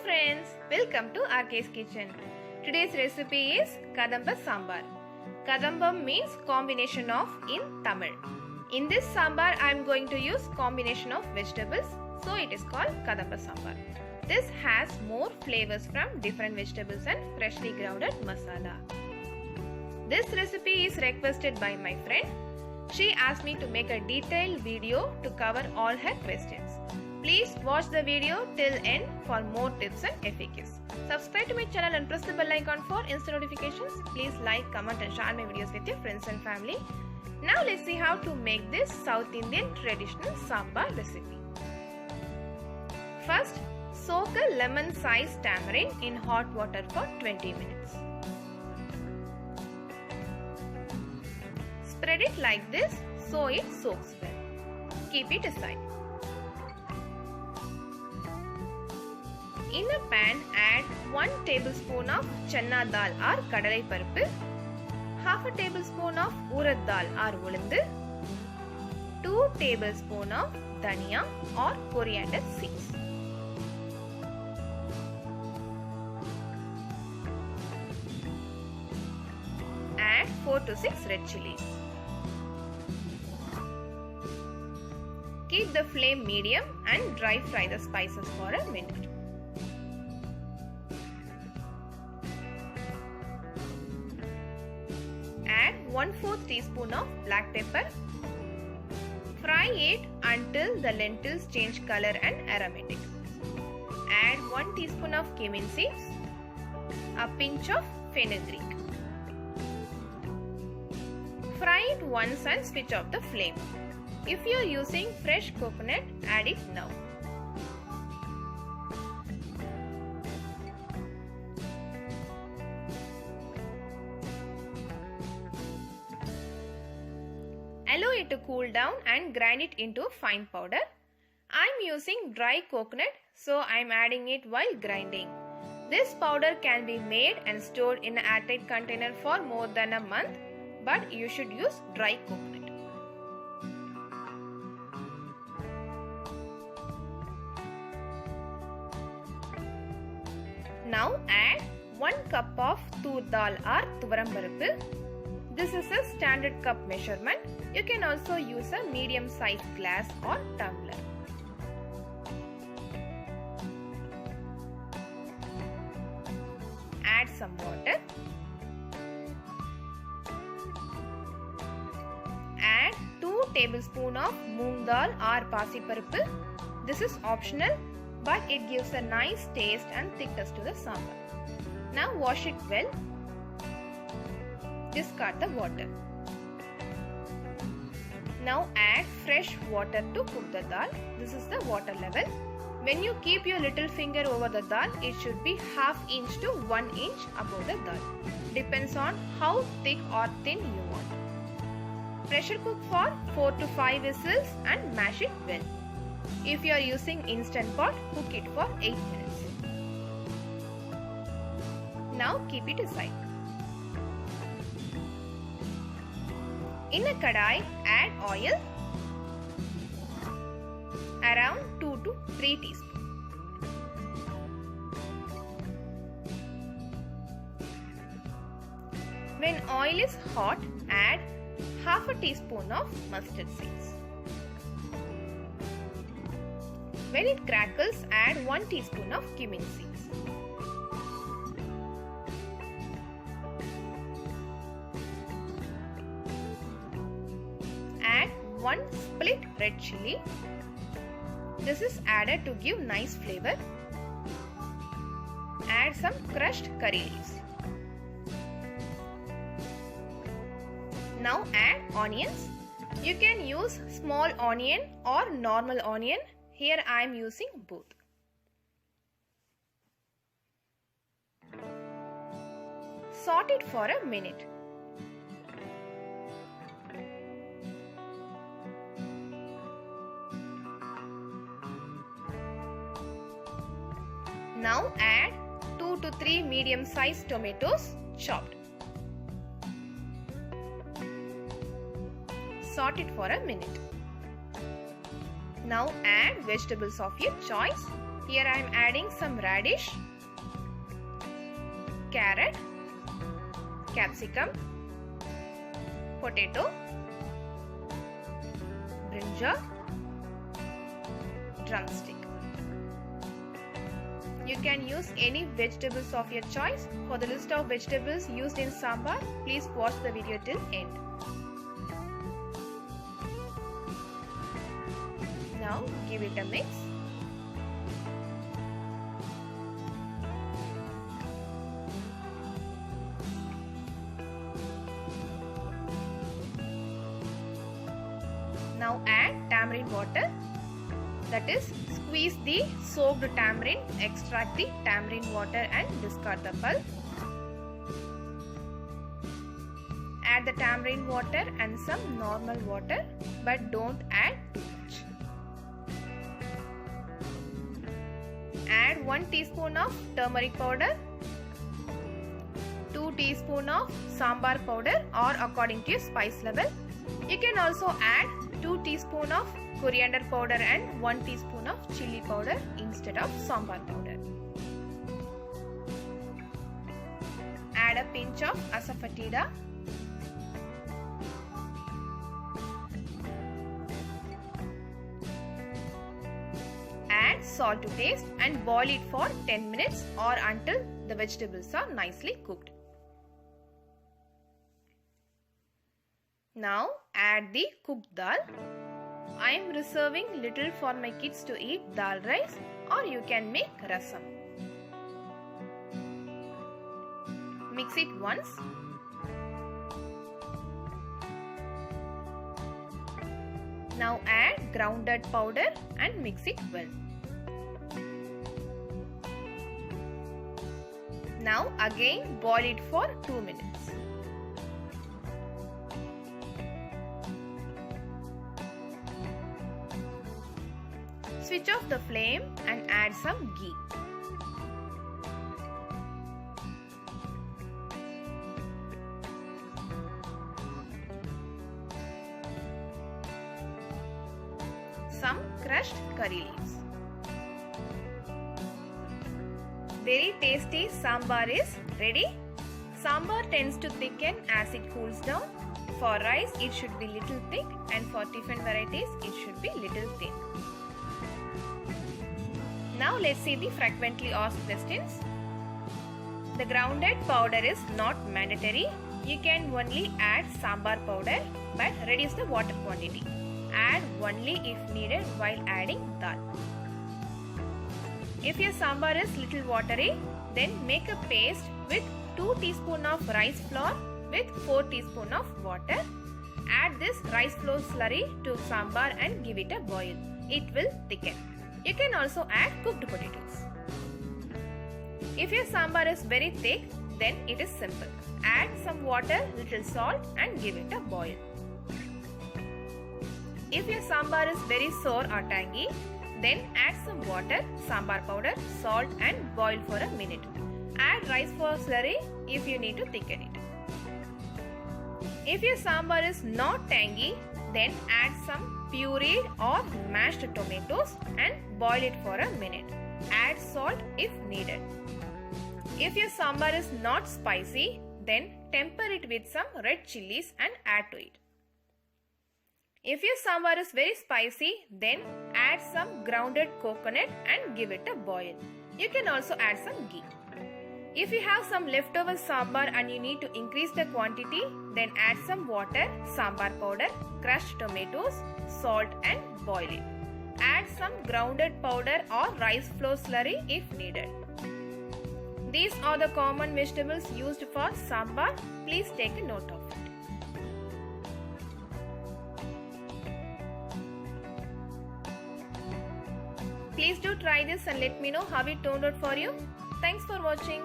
friends, welcome to RK's Kitchen. Today's recipe is Kadamba Sambar. Kadambam means combination of in Tamil. In this sambar I am going to use combination of vegetables, so it is called Kadamba Sambar. This has more flavors from different vegetables and freshly grounded masala. This recipe is requested by my friend. She asked me to make a detailed video to cover all her questions. Please watch the video till end for more tips and FAQs. Subscribe to my channel and press the bell icon for instant notifications. Please like, comment and share my videos with your friends and family. Now let's see how to make this South Indian traditional sambar recipe. First, soak a lemon-sized tamarind in hot water for 20 minutes. Spread it like this so it soaks well. Keep it aside. In a pan, add 1 tablespoon of channa dal or kadalai paruppu, half a tablespoon of urad dal or ulundu, 2 tablespoon of dhania or coriander seeds. Add 4 to 6 red chilies. Keep the flame medium and dry fry the spices for a minute. Add 1/4 teaspoon of black pepper. Fry it until the lentils change color and aromatic. Add 1 teaspoon of cumin seeds, a pinch of fenugreek. Fry it once and switch off the flame. If you are using fresh coconut, add it now. Allow it to cool down and grind it into fine powder. I am using dry coconut, so I am adding it while grinding. This powder can be made and stored in an airtight container for more than a month, but you should use dry coconut. Now add 1 cup of tur dal or tuvaram paruppu. This is a standard cup measurement. You can also use a medium sized glass or tumbler. Add some water. Add 2 tablespoons of moong dal or pasi paruppu. This is optional, but it gives a nice taste and thickness to the sambar. Now wash it well. Discard the water. Now add fresh water to cook the dal. This is the water level. When you keep your little finger over the dal, it should be ½ inch to 1 inch above the dal. Depends on how thick or thin you want. Pressure cook for 4 to 5 whistles and mash it well. If you are using instant pot, cook it for 8 minutes. Now keep it aside. In a kadai, add oil around 2 to 3 teaspoons. When oil is hot, add ½ teaspoon of mustard seeds. When it crackles, add 1 teaspoon of cumin seeds. Add 1 split red chili. This is added to give nice flavor. Add some crushed curry leaves. Now add onions. You can use small onion or normal onion. Here I am using both. Saute it for a minute. Now add 2 to 3 medium-sized tomatoes chopped. Saute it for a minute. Now add vegetables of your choice. Here I am adding some radish, carrot, capsicum, potato, brinjal, drumstick. You can use any vegetables of your choice. For the list of vegetables used in sambar, please watch the video till end. Now give it a mix. Now add tamarind water, that is, squeeze the soaked tamarind, extract the tamarind water and discard the pulp. Add the tamarind water and some normal water, but don't add too much. Add 1 teaspoon of turmeric powder, 2 teaspoon of sambar powder or according to your spice level. You can also add 2 teaspoon of coriander powder and 1 teaspoon of chili powder instead of sambar powder. Add a pinch of asafoetida. Add salt to taste and boil it for 10 minutes or until the vegetables are nicely cooked. Now add the cooked dal. I am reserving little for my kids to eat dal rice, or you can make rasam. Mix it once. Now add groundnut powder and mix it well. Now again boil it for 2 minutes. Switch off the flame and add some ghee. Some crushed curry leaves. Very tasty sambar is ready. Sambar tends to thicken as it cools down. For rice it should be little thick, and for tiffin varieties it should be little thin. Now let's see the frequently asked questions. The groundnut powder is not mandatory. You can only add sambar powder, but reduce the water quantity. Add only if needed while adding dal. If your sambar is little watery, then make a paste with 2 teaspoons of rice flour with 4 teaspoons of water. Add this rice flour slurry to sambar and give it a boil. It will thicken. You can also add cooked potatoes. If your sambar is very thick, then it is simple. Add some water, little salt and give it a boil. If your sambar is very sour or tangy, then add some water, sambar powder, salt and boil for a minute. Add rice flour slurry if you need to thicken it. If your sambar is not tangy, then add some pureed or mashed tomatoes and boil it for a minute. Add salt if needed. If your sambar is not spicy, then temper it with some red chilies and add to it. If your sambar is very spicy, then add some grounded coconut and give it a boil. You can also add some ghee. If you have some leftover sambar and you need to increase the quantity, then add some water, sambar powder, crushed tomatoes, salt and boil it. Add some grounded powder or rice flour slurry if needed. These are the common vegetables used for sambar. Please take a note of it. Please do try this and let me know how it turned out for you. Thanks for watching.